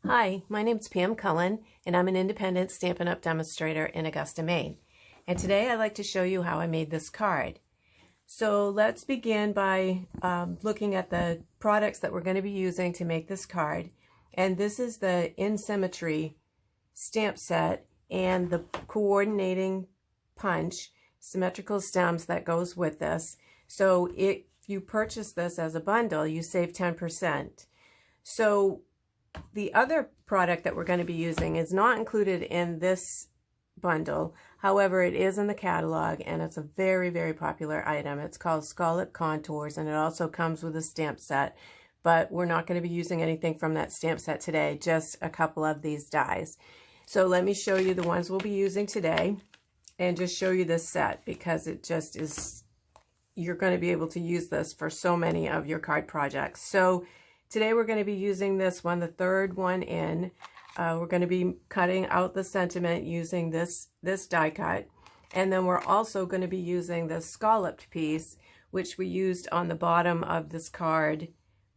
Hi, my name's Pam Cullen, and I'm an independent Stampin' Up! Demonstrator in Augusta, Maine. And today I'd like to show you how I made this card. So let's begin by looking at the products that we're going to be using to make this card. And this is the Symmetry stamp set and the coordinating punch, symmetrical stems that goes with this. So if you purchase this as a bundle, you save 10%. So the other product that we're going to be using is not included in this bundle. However, it is in the catalog, and it's a very, very popular item. It's called Scallop Contours, and it also comes with a stamp set. But we're not going to be using anything from that stamp set today, just a couple of these dies. So let me show you the ones we'll be using today, and just show you this set, because it just is, you're going to be able to use this for so many of your card projects. So today we're going to be using this one, the third one in. We're going to be cutting out the sentiment using this die cut. And then we're also going to be using the scalloped piece, which we used on the bottom of this card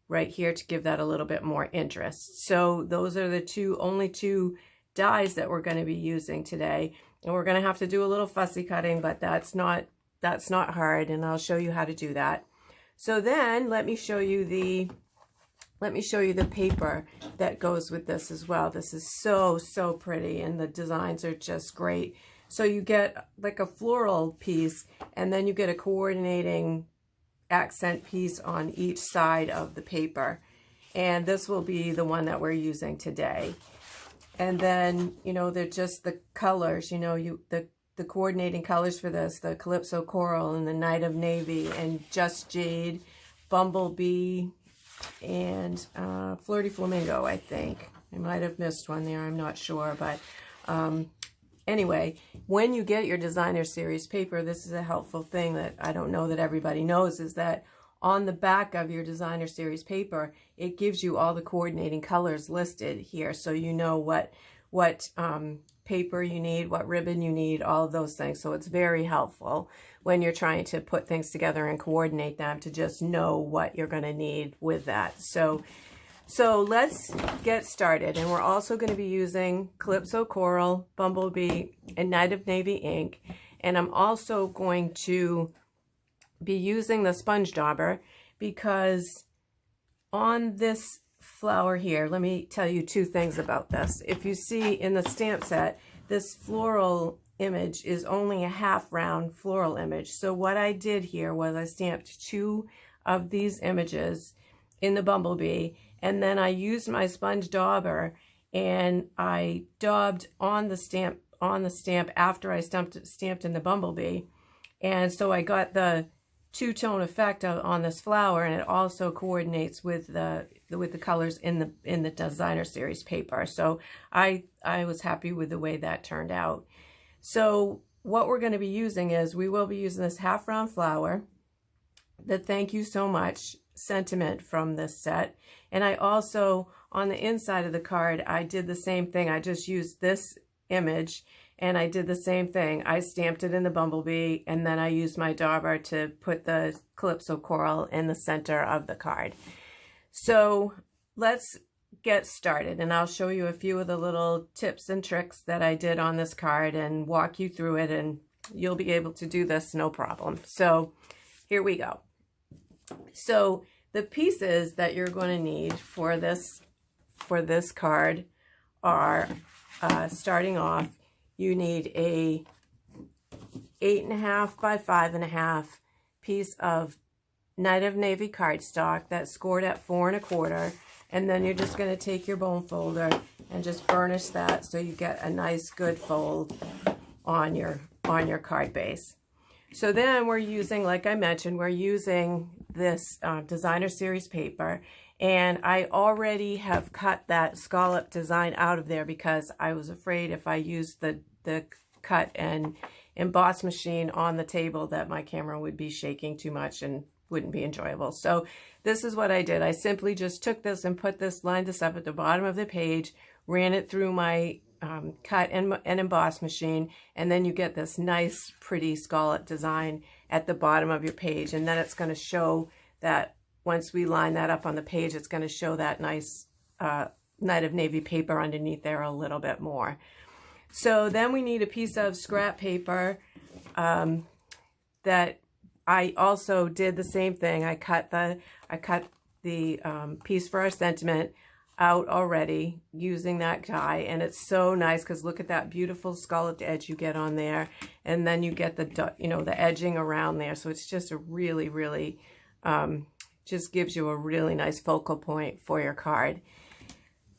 right here to give that a little bit more interest. So those are the only two dies that we're going to be using today. And we're going to have to do a little fussy cutting, but that's not hard, and I'll show you how to do that. So then let me show you the paper that goes with this as well. This is so pretty, and the designs are just great. So you get like a floral piece, and then you get a coordinating accent piece on each side of the paper. And this will be the one that we're using today. And then, you know, they're just the colors, you know, the coordinating colors for this, the Calypso Coral and the Night of Navy and Just Jade, Bumblebee, and Flirty Flamingo, I think. I might have missed one there, I'm not sure. But anyway, when you get your designer series paper, this is a helpful thing that I don't know that everybody knows, is that on the back of your designer series paper, it gives you all the coordinating colors listed here, so you know what paper you need, what ribbon you need, all of those things. So it's very helpful when you're trying to put things together and coordinate them, to just know what you're going to need with that. So let's get started. And we're also going to be using Calypso Coral, Bumblebee, and Night of Navy ink. And I'm also going to be using the sponge dauber, because on this flower here, let me tell you two things about this. If you see in the stamp set, this floral image is only a half round floral image. So what I did here was I stamped two of these images in the Bumblebee, and then I used my sponge dauber and I daubed on the stamp after I stamped in the Bumblebee. And so I got the two-tone effect on this flower, and it also coordinates with the colors in the designer series paper. So I was happy with the way that turned out. So what we're going to be using is, we will be using this half round flower, the thank you so much sentiment from this set, and I also, on the inside of the card, I did the same thing. I just used this image and I did the same thing. I stamped it in the Bumblebee, and then I used my dauber to put the Calypso Coral in the center of the card. So let's get started, and I'll show you a few of the little tips and tricks that I did on this card and walk you through it, and you'll be able to do this no problem. So here we go. So the pieces that you're going to need for this card are, starting off, you need a 8.5 by 5.5 piece of Night of Navy cardstock that's scored at 4 1/4, and then you're just going to take your bone folder and just burnish that so you get a nice good fold on your card base. So then we're using, like I mentioned, we're using this designer series paper, and I already have cut that scallop design out of there because I was afraid if I used the cut and emboss machine on the table that my camera would be shaking too much and wouldn't be enjoyable. So this is what I did. I simply just took this and lined this up at the bottom of the page, ran it through my cut and emboss machine, and then you get this nice pretty scallop design at the bottom of your page. And then it's going to show that once we line that up on the page, it's going to show that nice Night of Navy paper underneath there a little bit more. So then we need a piece of scrap paper that I also did the same thing. I cut the piece for our sentiment out already using that die, and it's so nice because look at that beautiful scalloped edge you get on there, and then you get the, you know, the edging around there. So it's just a really, really just gives you a really nice focal point for your card.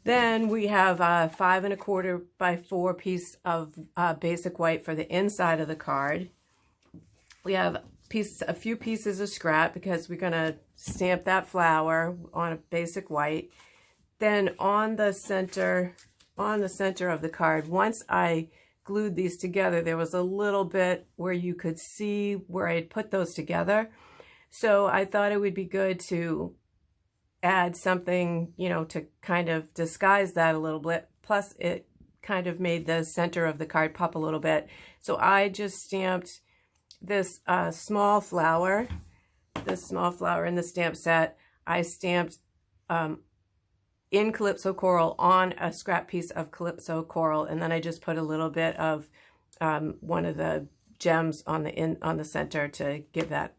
Then we have a 5 1/4 by 4 piece of basic white for the inside of the card. We have a few pieces of scrap because we're going to stamp that flower on a basic white. Then on the center of the card, once I glued these together, there was a little bit where you could see where I had put those together. So I thought it would be good to add something, you know, to kind of disguise that a little bit. Plus it kind of made the center of the card pop a little bit. So I just stamped this small flower in the stamp set. I stamped in Calypso Coral on a scrap piece of Calypso Coral, and then I just put a little bit of one of the gems on the center to give that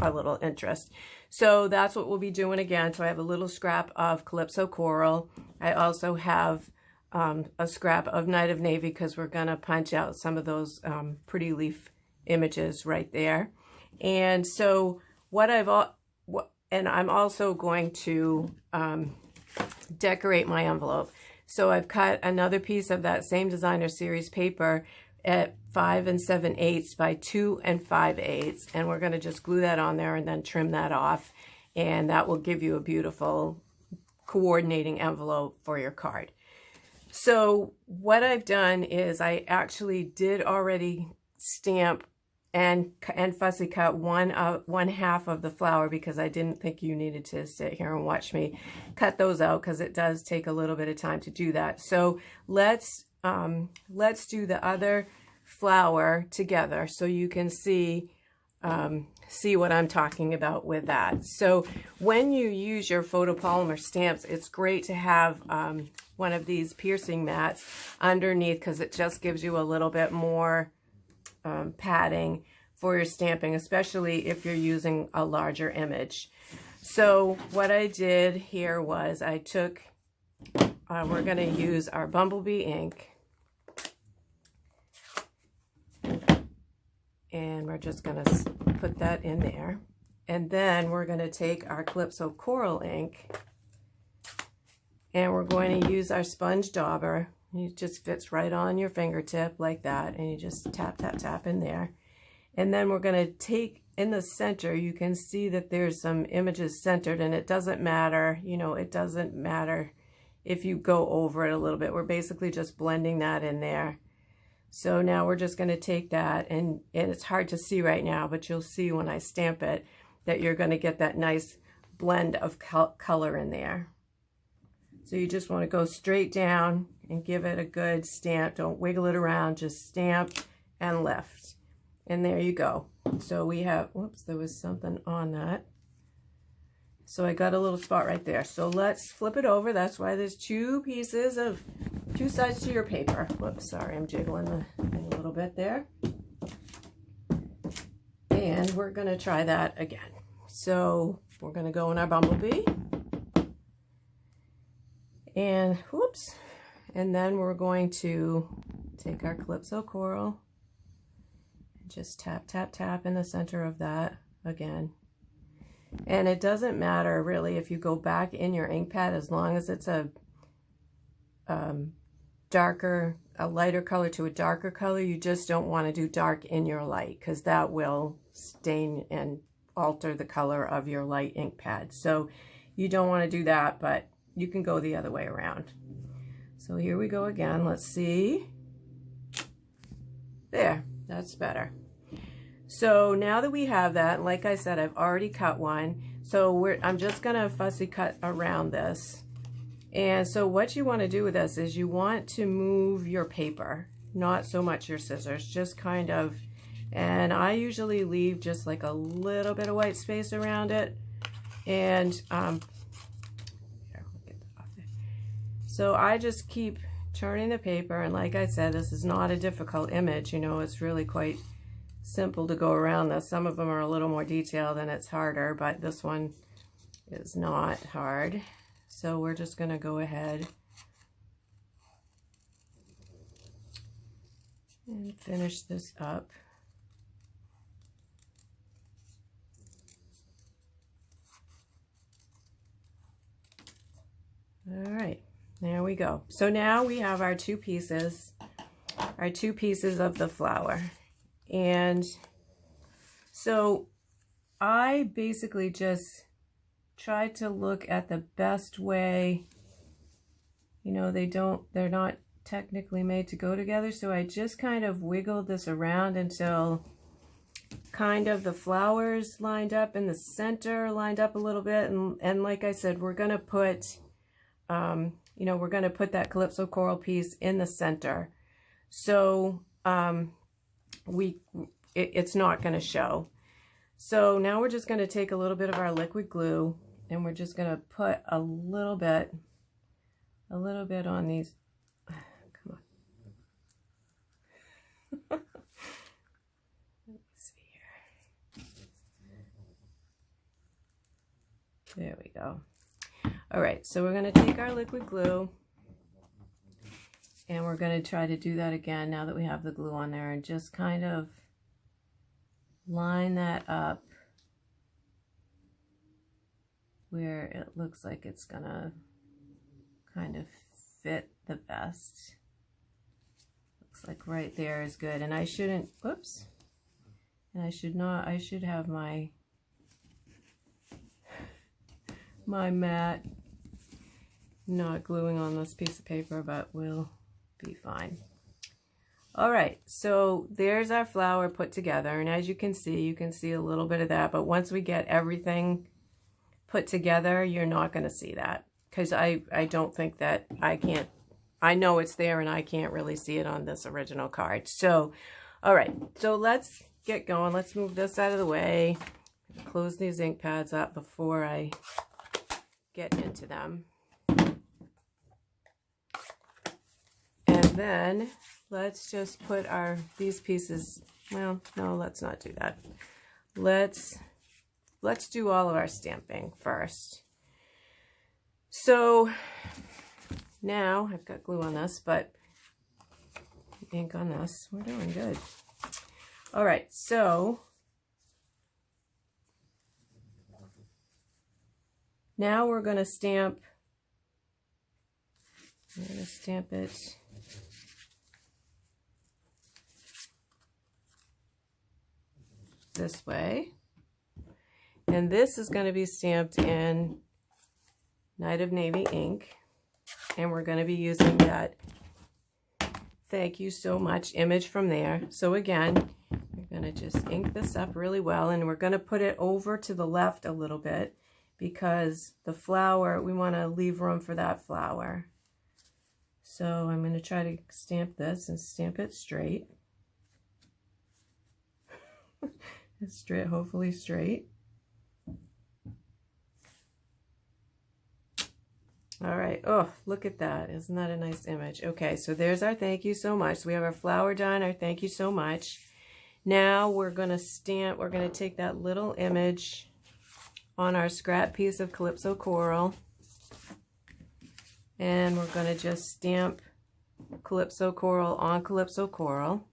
a little interest. So that's what we'll be doing again. So I have a little scrap of Calypso Coral. I also have a scrap of Night of Navy because we're going to punch out some of those pretty leaf images right there. And so I'm also going to decorate my envelope. So I've cut another piece of that same designer series paper at 5 7/8 by 2 5/8, and we're going to just glue that on there and then trim that off, and that will give you a beautiful coordinating envelope for your card. So what I've done is I actually did already stamp and fussy cut one half of the flower because I didn't think you needed to sit here and watch me cut those out because it does take a little bit of time to do that. So let's do the other flower together so you can see what I'm talking about with that. So when you use your photopolymer stamps, it's great to have one of these piercing mats underneath because it just gives you a little bit more padding for your stamping, especially if you're using a larger image. So what I did here was I took, we're going to use our Bumblebee ink, and we're just going to put that in there. And then we're going to take our Calypso Coral ink, and we're going to use our sponge dauber. It just fits right on your fingertip like that, and you just tap, tap, tap in there. And then we're going to take in the center, you can see that there's some images centered, and it doesn't matter, you know, it doesn't matter if you go over it a little bit. We're basically just blending that in there. So now we're just going to take that, and it's hard to see right now, but you'll see when I stamp it that you're going to get that nice blend of color in there. So you just want to go straight down and give it a good stamp. Don't wiggle it around, just stamp and lift. And there you go. So we have, whoops, there was something on that. So I got a little spot right there. So let's flip it over. That's why there's two sides to your paper. Whoops, sorry, I'm jiggling the thing a little bit there. And we're going to try that again. So we're going to go in our Bumblebee. And whoops. And then we're going to take our Calypso Coral and just tap, tap, tap in the center of that again. And it doesn't matter really if you go back in your ink pad, as long as it's a lighter color to a darker color. You just don't want to do dark in your light because that will stain and alter the color of your light ink pad. So you don't want to do that, but you can go the other way around. So here we go again. Let's see. There, that's better. So now that we have that, like I said, I've already cut one. So I'm just going to fussy cut around this. And so what you want to do with this is you want to move your paper, not so much your scissors, just kind of, and I usually leave just like a little bit of white space around it. And So I just keep turning the paper, and like I said, this is not a difficult image. You know, it's really quite simple to go around this. Some of them are a little more detailed and it's harder, but this one is not hard. So we're just going to go ahead and finish this up. All right, there we go. So now we have our two pieces of the flower. And so I basically just tried to look at the best way. You know, they're not technically made to go together, so I just kind of wiggled this around until kind of the flowers lined up and the center lined up a little bit. And like I said, we're going to put, you know, we're going to put that Calypso coral piece in the center. So it's not going to show. So now we're just going to take a little bit of our liquid glue, and we're just going to put a little bit on these. Come on. Let me see here. There we go. All right, so we're going to take our liquid glue, and we're going to try to do that again now that we have the glue on there, and just kind of line that up where it looks like it's going to kind of fit the best. Looks like right there is good. And I shouldn't, whoops, and I should have my mat not gluing on this piece of paper, but we'll be fine. All right, so there's our flower put together, and as you can see a little bit of that, but once we get everything put together, you're not going to see that, because I don't think that I know it's there and I can't really see it on this original card. So, all right, so let's get going. Let's move this out of the way, close these ink pads up before I get into them. And then let's just put these pieces, well, no, let's not do that. Let's do all of our stamping first. So now I've got glue on this, but ink on this. We're doing good. All right, so now we're going to stamp. I'm going to stamp it this way, and this is going to be stamped in Night of Navy ink, and we're going to be using that thank you so much image from there. So again, we're going to just ink this up really well, and we're going to put it over to the left a little bit because the flower, we want to leave room for that flower. So I'm going to try to stamp this and stamp it straight. Straight, hopefully straight. All right. Oh, look at that. Isn't that a nice image? Okay, so there's our thank you so much. So we have our flower done, our thank you so much. Now we're going to stamp, we're going to take that little image on our scrap piece of Calypso coral, and we're going to just stamp Calypso coral on Calypso coral.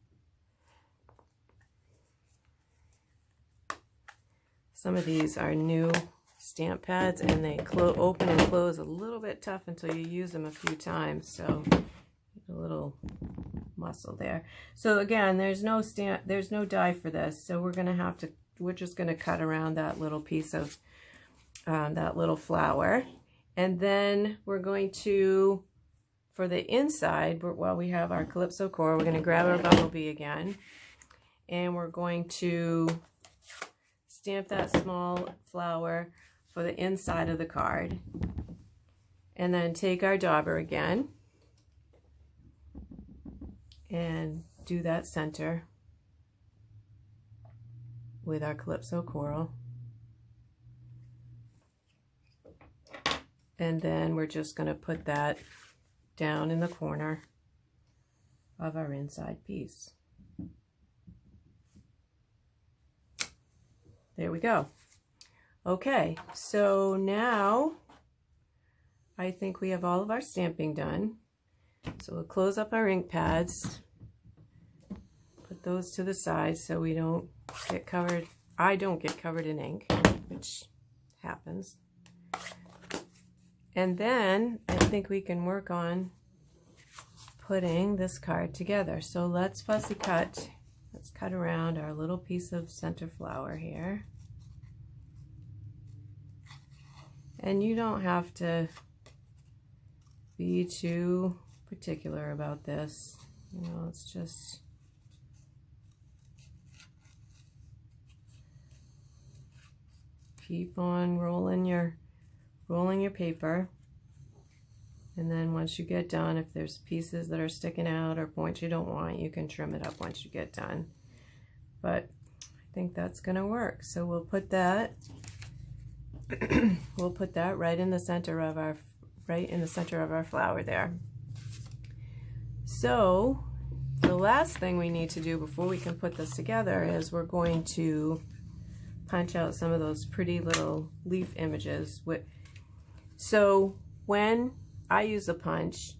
Some of these are new stamp pads, and they open and close a little bit tough until you use them a few times, so a little muscle there. So again, there's no die for this, so we're just going to cut around that little piece of that little flower, and then we're going to, for the inside, while we have our Calypso coral, we're going to grab our bumblebee again, and we're going to stamp that small flower for the inside of the card, and then take our dauber again and do that center with our Calypso coral, and then we're just going to put that down in the corner of our inside piece. There we go. Okay, so now I think we have all of our stamping done. So we'll close up our ink pads, put those to the side so we don't get covered. I don't get covered in ink, which happens. And then I think we can work on putting this card together. So let's fussy cut. Let's cut around our little piece of center flower here. And you don't have to be too particular about this. You know, it's just keep on rolling your paper, and then once you get done, if there's pieces that are sticking out or points you don't want, you can trim it up once you get done. But I think that's gonna work. So we'll put that we'll put that right in the center of our flower there. So the last thing we need to do before we can put this together is we're going to punch out some of those pretty little leaf images. So when I use a punch,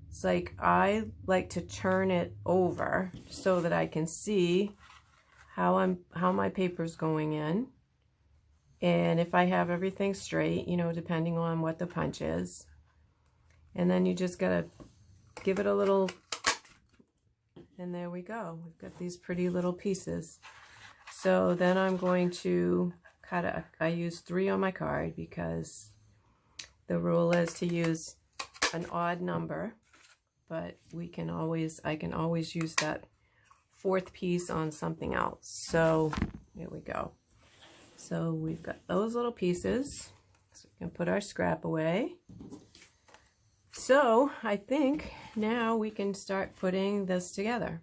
it's like I like to turn it over so that I can see how my paper's going in, and if I have everything straight, you know, depending on what the punch is. And then you just gotta give it a little, and there we go. We've got these pretty little pieces. So then I'm going to cut I use 3 on my card because the rule is to use an odd number, but I can always use that 4th piece on something else. So here we go. So we've got those little pieces, so we can put our scrap away. So I think now we can start putting this together.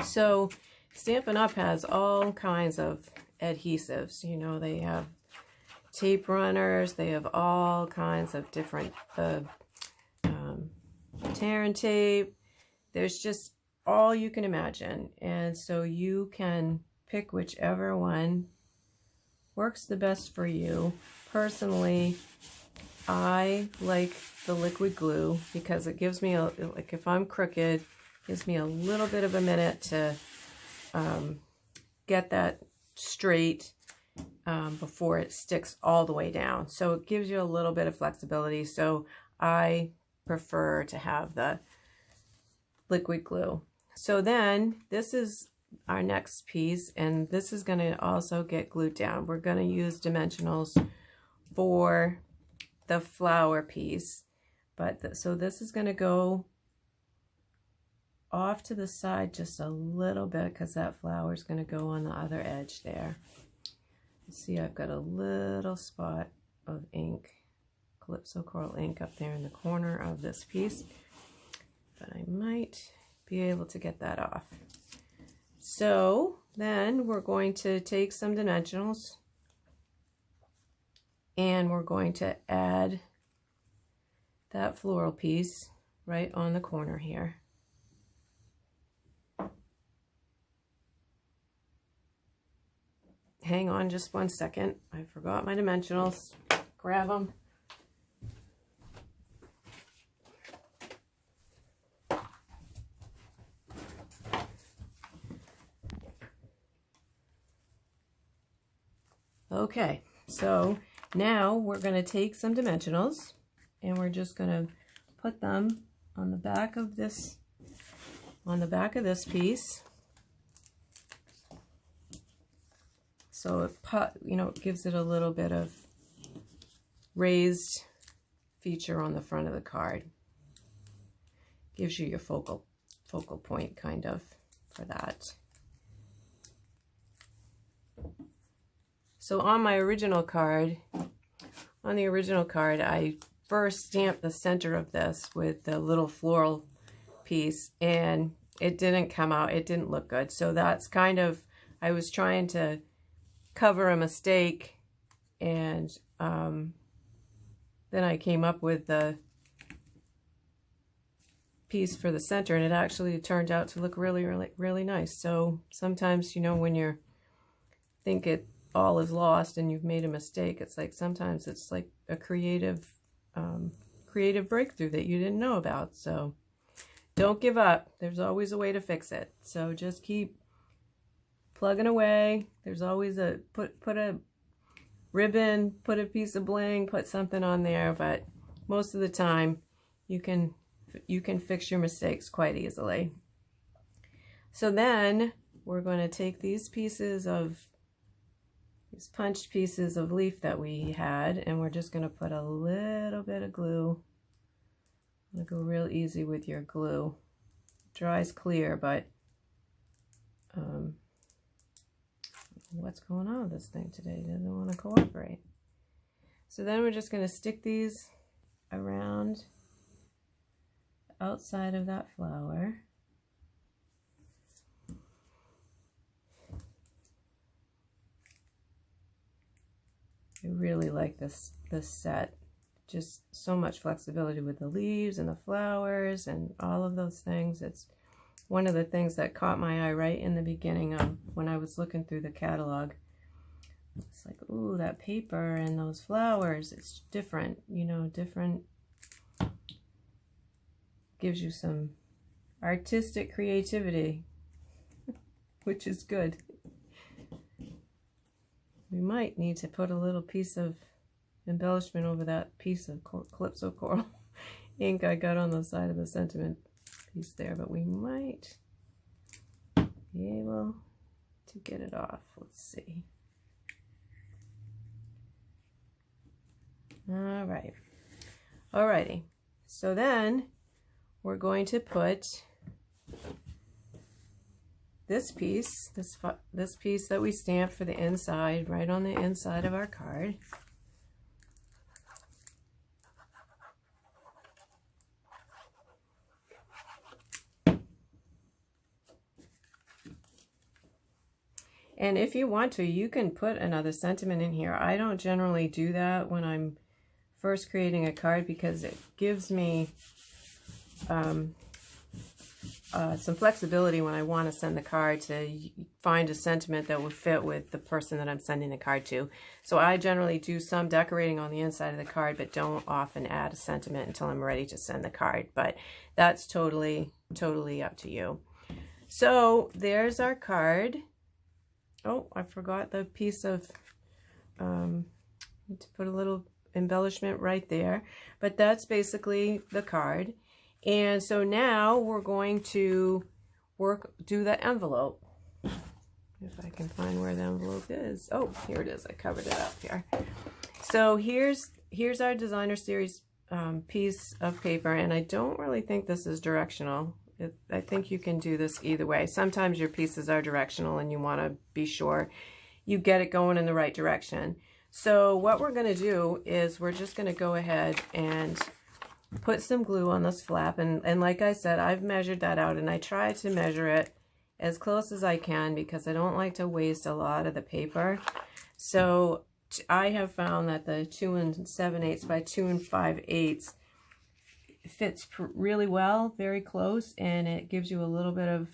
So Stampin' Up! Has all kinds of adhesives. You know, they have tape runners, they have all kinds of different tear and tape. There's just all you can imagine, and so you can pick whichever one works the best for you. Personally, I like the liquid glue because it gives me like if I'm crooked, gives me a little bit of a minute to get that straight before it sticks all the way down. So it gives you a little bit of flexibility. So I prefer to have the liquid glue. So then this is our next piece, and this is going to also get glued down. We're going to use dimensionals for the flower piece, but so this is going to go off to the side just a little bit because that flower is going to go on the other edge there. You see, I've got a little spot of ink, Calypso Coral ink, up there in the corner of this piece, but I might be able to get that off. So then we're going to take some dimensionals and we're going to add that floral piece right on the corner here. Hang on just one second. I forgot my dimensionals. Grab them. Okay, so now we're going to take some dimensionals and we're just going to put them on the back of this piece. So it it gives it a little bit of raised feature on the front of the card. Gives you your focal point kind of for that. So on the original card, I first stamped the center of this with the little floral piece, and it didn't come out, it didn't look good. So that's kind of, I was trying to cover a mistake, and then I came up with the piece for the center, and it actually turned out to look really, really, really nice. So sometimes, you know, when you're think it all is lost and you've made a mistake, it's like sometimes it's like a creative breakthrough that you didn't know about. So don't give up. There's always a way to fix it. So just keep plugging away. There's always a put a ribbon, put a piece of bling, put something on there, but most of the time you can fix your mistakes quite easily. So then we're going to take these punched pieces of leaf that we had, and we're just going to put a little bit of glue. I'm going to go real easy with your glue. It dries clear, but what's going on with this thing today? It doesn't want to cooperate. So then we're just going to stick these around the outside of that flower. I really like this set. Just so much flexibility with the leaves and the flowers and all of those things. It's one of the things that caught my eye right in the beginning of when I was looking through the catalog. It's like, ooh, that paper and those flowers, it's different, you know, different. Gives you some artistic creativity, which is good. We might need to put a little piece of embellishment over that piece of Calypso Coral ink I got on the side of the sentiment piece there, but we might be able to get it off. Let's see. All right. Alrighty. So then we're going to put this piece, this piece that we stamped for the inside, right on the inside of our card. And if you want to, you can put another sentiment in here. I don't generally do that when I'm first creating a card because it gives me some flexibility when I want to send the card to find a sentiment that will fit with the person that I'm sending the card to. So I generally do some decorating on the inside of the card, but don't often add a sentiment until I'm ready to send the card. But that's totally up to you. So there's our card. Oh, I forgot the piece of, need to put a little embellishment right there, but that's basically the card. And so now we're going to do the envelope. If I can find where the envelope is. Oh, here it is. I covered it up here. So here's our designer series piece of paper, and I don't really think this is directional. I think you can do this either way. Sometimes your pieces are directional and you want to be sure you get it going in the right direction. So what we're going to do is we're just going to go ahead and put some glue on this flap. And like I said, I've measured that out, and I try to measure it as close as I can because I don't like to waste a lot of the paper. So I have found that the 2 7/8 by 2 5/8 fits really well, very close, and it gives you a little bit of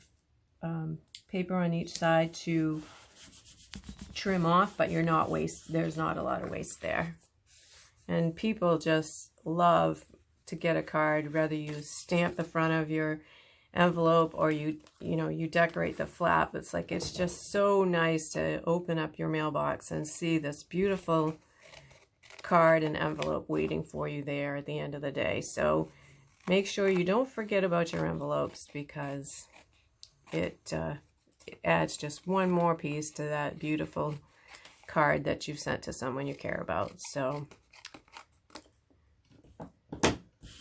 paper on each side to trim off, but there's not a lot of waste there. And people just love to get a card, whether you stamp the front of your envelope or you decorate the flap. It's just so nice to open up your mailbox and see this beautiful card and envelope waiting for you there at the end of the day. So make sure you don't forget about your envelopes, because it adds just one more piece to that beautiful card that you've sent to someone you care about. So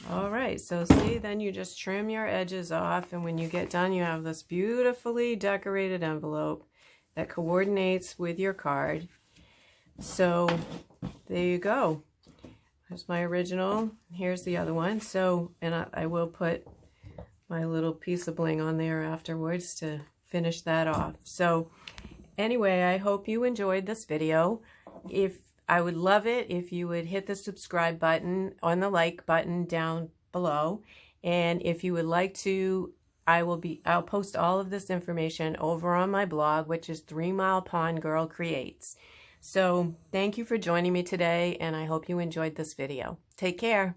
all right, so see, then you just trim your edges off, and when you get done, you have this beautifully decorated envelope that coordinates with your card. So there you go. There's my original. Here's the other one. So, and I will put my little piece of bling on there afterwards to finish that off. So anyway, I hope you enjoyed this video. I would love it if you would hit the subscribe button on the like button down below, And if you would like to, I'll post all of this information over on my blog, which is 3 Mile Pond Girl Creates. So thank you for joining me today, and I hope you enjoyed this video. Take care.